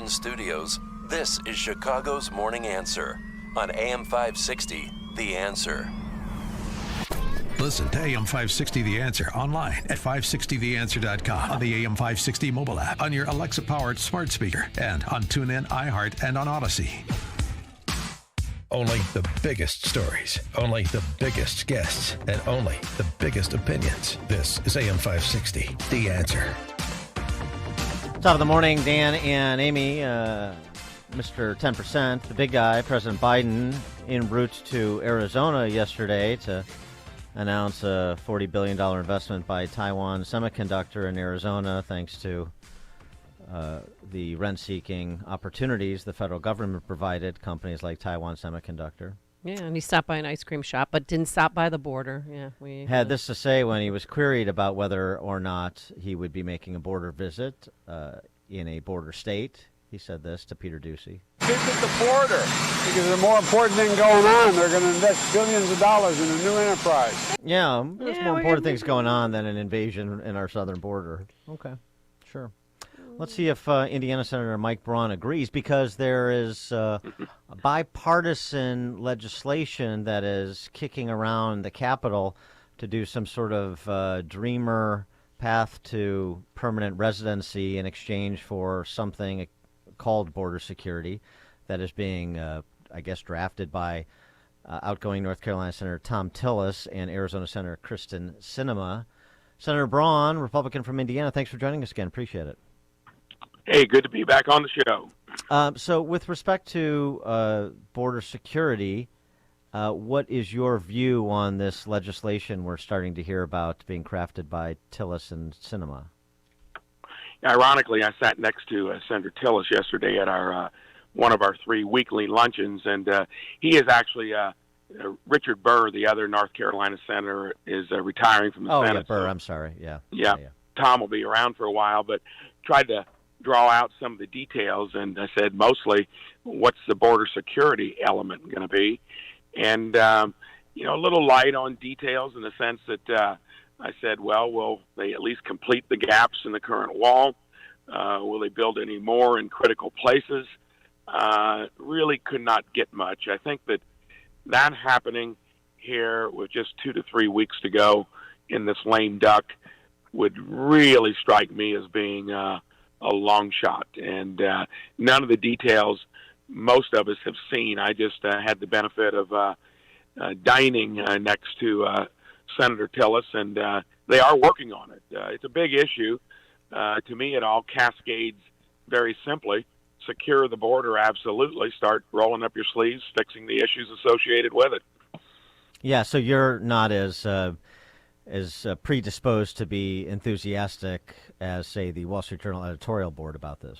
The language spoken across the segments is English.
studios, this is Chicago's Morning Answer on AM 560, The Answer. Listen to AM 560 The Answer online at 560theanswer.com, on the AM 560 mobile app, on your Alexa-powered smart speaker, and on TuneIn, iHeart, and on Odyssey. Only the biggest stories, only the biggest guests, and only the biggest opinions. This is AM 560 The Answer. Top of the morning, Dan and Amy. Mr. 10%, the big guy, President Biden, en route to Arizona yesterday to announce a $40 billion investment by Taiwan Semiconductor in Arizona, thanks to the rent-seeking opportunities the federal government provided companies like Taiwan Semiconductor. Yeah, and he stopped by an ice cream shop, but didn't stop by the border. Yeah, we had this to say when he was queried about whether or not he would be making a border visit in a border state. He said this to Peter Ducey. Visit the border because there's a more important thing going on. They're going to invest billions of dollars in a new enterprise. Yeah, there's more important things going on than an invasion in our southern border. Okay, sure. Let's see if Indiana Senator Mike Braun agrees, because there is bipartisan legislation that is kicking around the Capitol to do some sort of dreamer path to permanent residency in exchange for something called border security that is being, I guess, drafted by outgoing North Carolina Senator Thom Tillis and Arizona Senator Kristen Sinema. Senator Braun, Republican from Indiana, thanks for joining us again. Appreciate it. Hey, good to be back on the show. So with respect to border security, what is your view on this legislation we're starting to hear about being crafted by Tillis and Sinema? Ironically, I sat next to Senator Tillis yesterday at our one of our 3 weekly luncheons, and he is actually Richard Burr, the other North Carolina senator, is retiring from the Senate. Oh, yeah, Burr, I'm sorry, yeah. Yeah, Tom will be around for a while, but tried to draw out some of the details, and I said mostly, what's the border security element going to be? And, a little light on details in the sense that I said, well, will they at least complete the gaps in the current wall? Will they build any more in critical places? Really could not get much. I think that happening here with just 2 to 3 weeks to go in this lame duck would really strike me as being a long shot. And none of the details most of us have seen. I just had the benefit of dining next to Senator Tillis, and they are working on it. It's a big issue. To me, it all cascades very simply. Secure the border, absolutely. Start rolling up your sleeves, fixing the issues associated with it. Yeah, so you're not as predisposed to be enthusiastic as, say, the Wall Street Journal editorial board about this.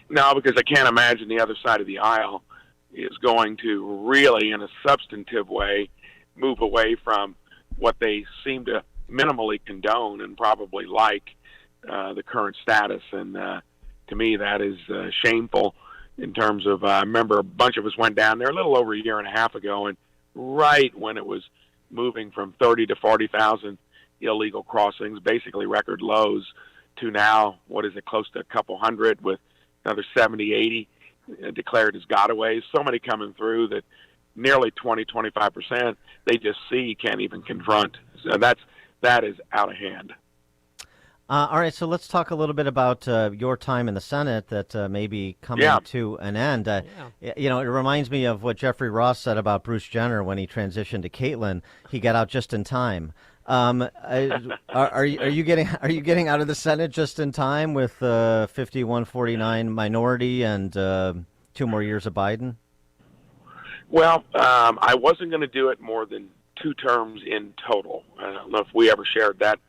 No, because I can't imagine the other side of the aisle is going to really, in a substantive way, move away from what they seem to minimally condone and probably like the current status. And to me, that is shameful in terms of, I remember a bunch of us went down there a little over a year and a half ago, and right when it was moving from 30 to 40,000 illegal crossings, basically record lows, to now, what is it, close to a couple hundred, with another 70, 80 declared as gotaways. So many coming through that nearly 20-25% they just see, can't even confront. So that is out of hand. All right, so let's talk a little bit about your time in the Senate that may be coming to an end. It reminds me of what Jeffrey Ross said about Bruce Jenner when he transitioned to Caitlyn. He got out just in time. Are you getting out of the Senate just in time with 51-49 minority and 2 more years of Biden? Well, I wasn't going to do it more than 2 terms in total. I don't know if we ever shared that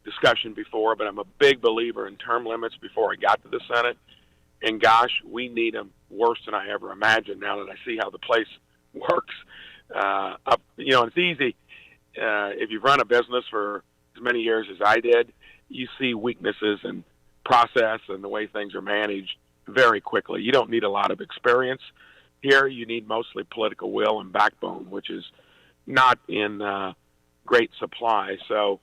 discussion before, but I'm a big believer in term limits before I got to the Senate. And gosh, we need them worse than I ever imagined now that I see how the place works. It's easy. If you've run a business for as many years as I did, you see weaknesses in process and the way things are managed very quickly. You don't need a lot of experience here. You need mostly political will and backbone, which is not in great supply. So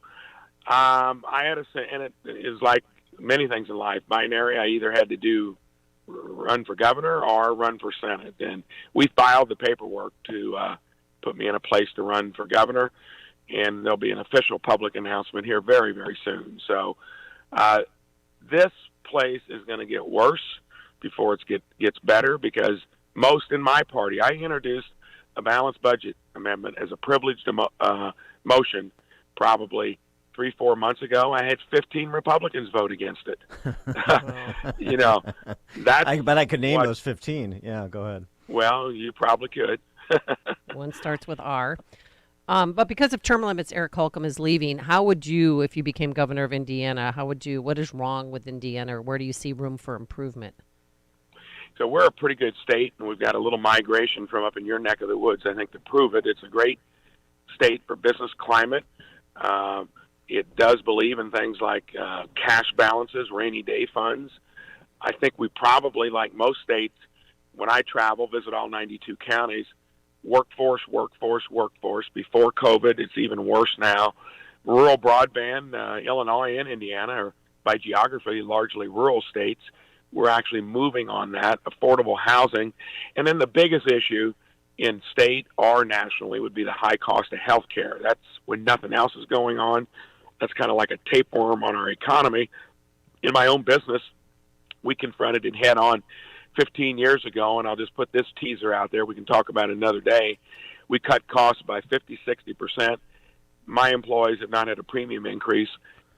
I had to say, and it is like many things in life, binary. I either had to do run for governor or run for Senate. And we filed the paperwork to put me in a place to run for governor, and there'll be an official public announcement here very, very soon. So this place is going to get worse before it gets better, because most in my party, I introduced a balanced budget amendment as a privileged motion probably 3-4 months ago. I had 15 Republicans vote against it. You know, that's I bet I could name those 15. Yeah, go ahead. Well, you probably could. One starts with R. But because of term limits, Eric Holcomb is leaving. How would you, if you became governor of Indiana, what is wrong with Indiana, or where do you see room for improvement? So we're a pretty good state, and we've got a little migration from up in your neck of the woods, I think, to prove it. It's a great state for business climate. It does believe in things like cash balances, rainy day funds. I think we probably, like most states, when I travel, visit all 92 counties, workforce. Before COVID, it's even worse now. Rural broadband, Illinois and Indiana are, by geography, largely rural states. We're actually moving on that. Affordable housing. And then the biggest issue in state or nationally would be the high cost of health care. That's when nothing else is going on. That's kind of like a tapeworm on our economy. In my own business, we confronted it head on 15 years ago, and I'll just put this teaser out there. We can talk about it another day. We cut costs by 50-60%. My employees have not had a premium increase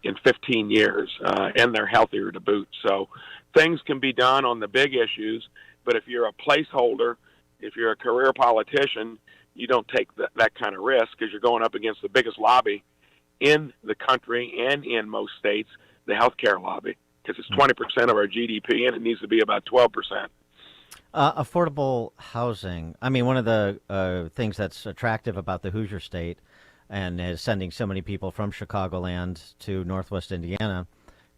in 15 years, and they're healthier to boot. So things can be done on the big issues, but if you're a placeholder, if you're a career politician, you don't take that kind of risk, because you're going up against the biggest lobby in the country and in most states, the healthcare lobby, because it's 20% of our GDP, and it needs to be about 12%. Affordable housing. I mean, one of the things that's attractive about the Hoosier State and is sending so many people from Chicagoland to Northwest Indiana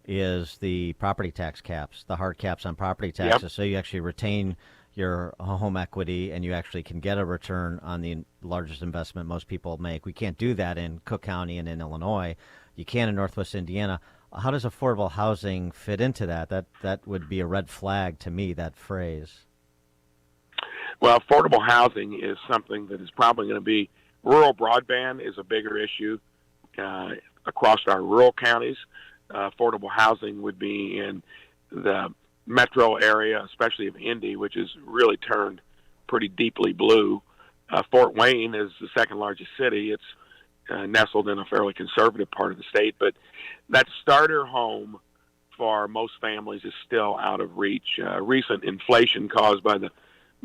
is the property tax caps, the hard caps on property taxes. Yep. So you actually retain your home equity, and you actually can get a return on the largest investment most people make. We can't do that in Cook County and in Illinois. You can in Northwest Indiana. How does affordable housing fit into that? That would be a red flag to me, that phrase. Well, affordable housing is something that is probably going to be, rural broadband is a bigger issue across our rural counties. Affordable housing would be in the metro area, especially of Indy, which has really turned pretty deeply blue. Fort Wayne is the second largest city. It's nestled in a fairly conservative part of the state, but that starter home for most families is still out of reach. Recent inflation caused by the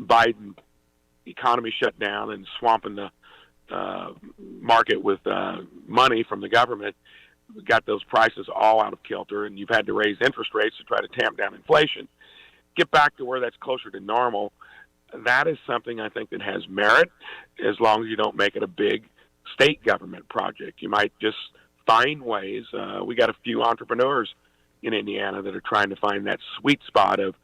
Biden economy shutdown and swamping the market with money from the government got those prices all out of kilter, and you've had to raise interest rates to try to tamp down inflation. Get back to where that's closer to normal. That is something I think that has merit, as long as you don't make it a big state government project. You might just find ways. We got a few entrepreneurs in Indiana that are trying to find that sweet spot of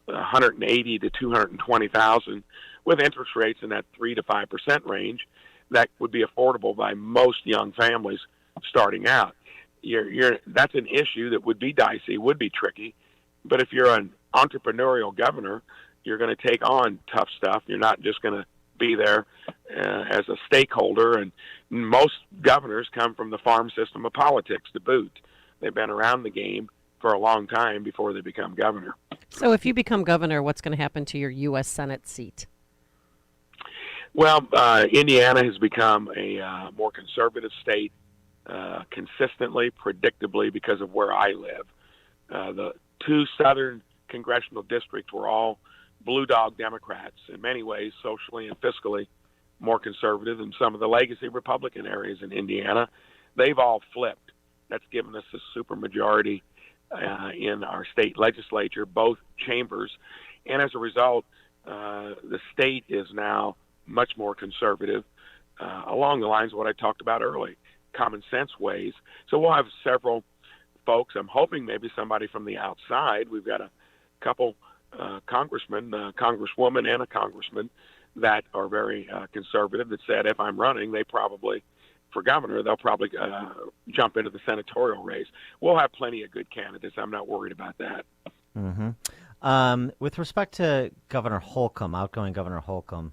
180 to 220,000 with interest rates in that 3 to 5% range. That would be affordable by most young families starting out. That's an issue that would be dicey, would be tricky. But if you're an entrepreneurial governor, you're going to take on tough stuff. You're not just going to be there as a stakeholder. And most governors come from the farm system of politics to boot. They've been around the game for a long time before they become governor. So if you become governor, what's going to happen to your U.S. Senate seat? Well, Indiana has become a more conservative state consistently, predictably, because of where I live. The two southern congressional districts were all blue dog Democrats, in many ways socially and fiscally more conservative than some of the legacy Republican areas in Indiana. They've all flipped. That's given us a supermajority in our state legislature, both chambers. And as a result, the state is now much more conservative along the lines of what I talked about early, common sense ways. So we'll have several folks. I'm hoping maybe somebody from the outside. We've got a couple congressmen, a congresswoman and a congressman that are very conservative that said if I'm running, for governor, they'll probably jump into the senatorial race. We'll have plenty of good candidates. I'm not worried about that. Mm-hmm. With respect to Governor Holcomb, outgoing Governor Holcomb,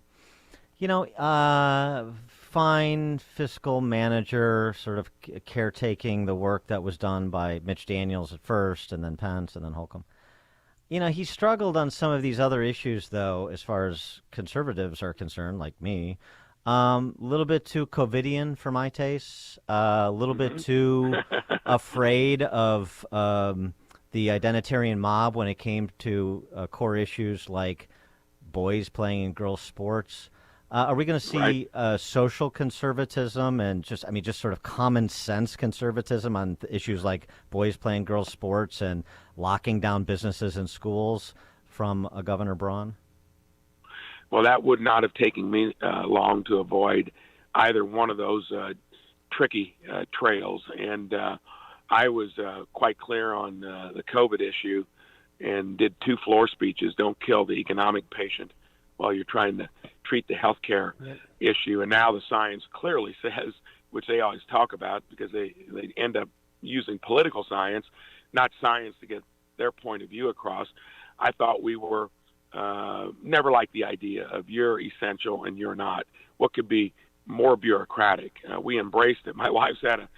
fine fiscal manager, sort of caretaking the work that was done by Mitch Daniels at first, and then Pence, and then Holcomb. He struggled on some of these other issues, though, as far as conservatives are concerned, like me. A little bit too COVIDian for my tastes. A little bit too afraid of the identitarian mob when it came to core issues like boys playing in girls' sports. Are we going to see social conservatism and just sort of common sense conservatism on issues like boys playing girls' sports and locking down businesses and schools from Governor Braun? Well, that would not have taken me long to avoid either one of those tricky trails. And I was quite clear on the COVID issue and did 2 floor speeches, don't kill the economic patient while you're trying to treat the healthcare issue. And now the science clearly says, which they always talk about because they end up using political science, not science to get their point of view across. I thought we were never liked the idea of you're essential and you're not. What could be more bureaucratic? We embraced it. My wife's had a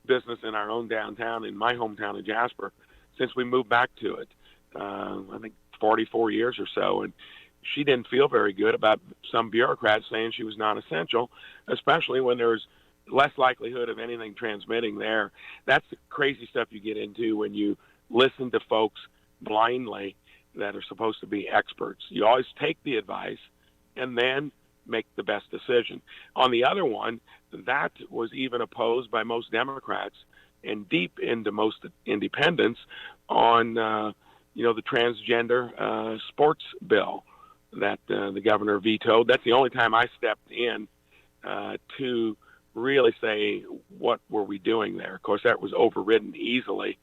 business in our own downtown, in my hometown of Jasper, since we moved back to it. I think 44 years or so. And she didn't feel very good about some bureaucrats saying she was non-essential, especially when there's less likelihood of anything transmitting there. That's the crazy stuff you get into when you listen to folks blindly that are supposed to be experts. You always take the advice and then make the best decision. On the other one, that was even opposed by most Democrats and deep into most independents on, the transgender sports bill that the governor vetoed. That's the only time I stepped in to really say, what were we doing there? Of course, that was overridden easily,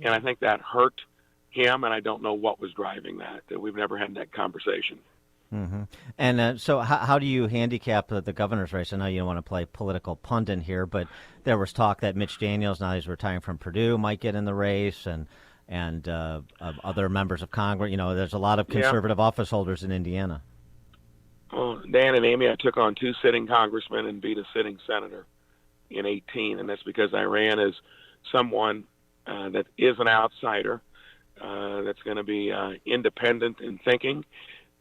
and I think that hurt him, and I don't know what was driving that. We've never had that conversation. Mm-hmm. And so how do you handicap the governor's race? I know you don't want to play political pundit here, but there was talk that Mitch Daniels, now he's retiring from Purdue, might get in the race, and other members of Congress. There's a lot of conservative office holders in Indiana. Well, Dan and Amy, I took on 2 sitting congressmen and beat a sitting senator in 2018, and that's because I ran as someone that is an outsider, that's going to be independent in thinking.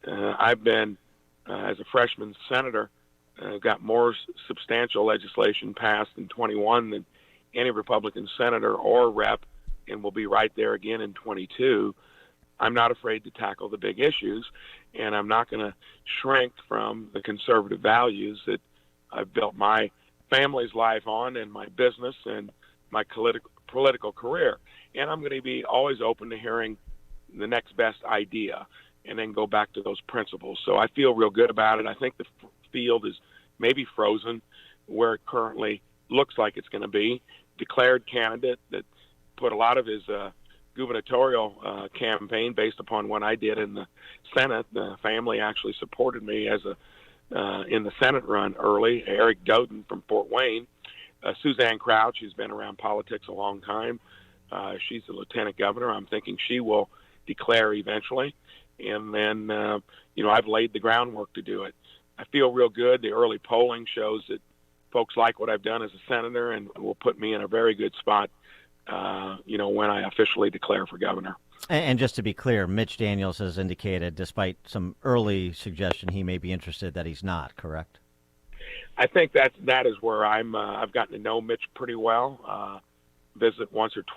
I've been, as a freshman senator, got more substantial legislation passed in 21 than any Republican senator or rep, and will be right there again in 22. I'm not afraid to tackle the big issues, and I'm not going to shrink from the conservative values that I've built my family's life on and my business and my political career. And I'm going to be always open to hearing the next best idea and then go back to those principles. So I feel real good about it. I think the field is maybe frozen where it currently looks like it's going to be. Declared candidate that put a lot of his gubernatorial campaign based upon what I did in the Senate. The family actually supported me as in the Senate run early. Eric Doden from Fort Wayne. Suzanne Crouch, who's been around politics a long time. She's the lieutenant governor. I'm thinking she will declare eventually. And then, I've laid the groundwork to do it. I feel real good. The early polling shows that folks like what I've done as a senator and will put me in a very good spot when I officially declare for governor. And just to be clear, Mitch Daniels has indicated, despite some early suggestion he may be interested, that he's not, correct? I think that is where I've gotten to know Mitch pretty well, visit once or twice.